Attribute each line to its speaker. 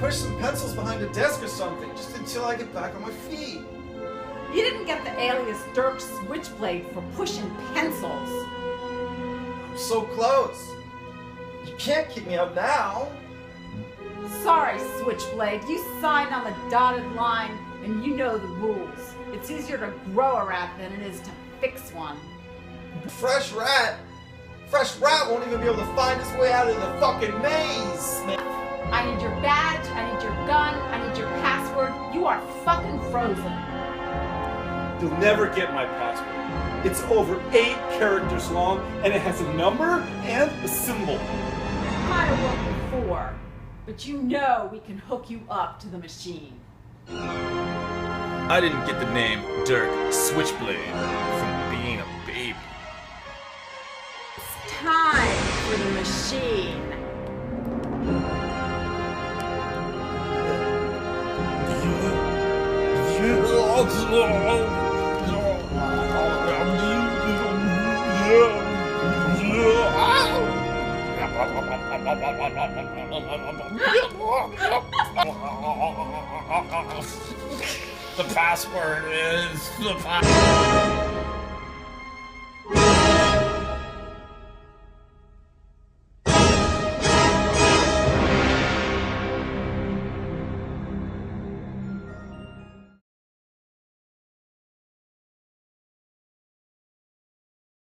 Speaker 1: push some pencils behind a desk or something, just until I get back on my feet.
Speaker 2: You didn't get the alias Dirk Switchblade for pushing pencils.
Speaker 1: I'm so close. You can't kick me out now.
Speaker 2: Sorry, Switchblade. You signed on the dotted line, and you know the rules. It's easier to grow a rat than it is to fix one.
Speaker 1: Fresh rat? Fresh rat won't even be able to find his way out of the fucking maze.
Speaker 2: I need your badge, I need your gun, I need your password. You are fucking frozen.
Speaker 3: You'll never get my password. It's over 8 characters long, and it has a number and a symbol.
Speaker 2: Might have worked before, but you know we can hook you up to the machine.
Speaker 4: I didn't get the name Dirk Switchblade from being a baby.
Speaker 2: It's time for the machine.
Speaker 4: The password is the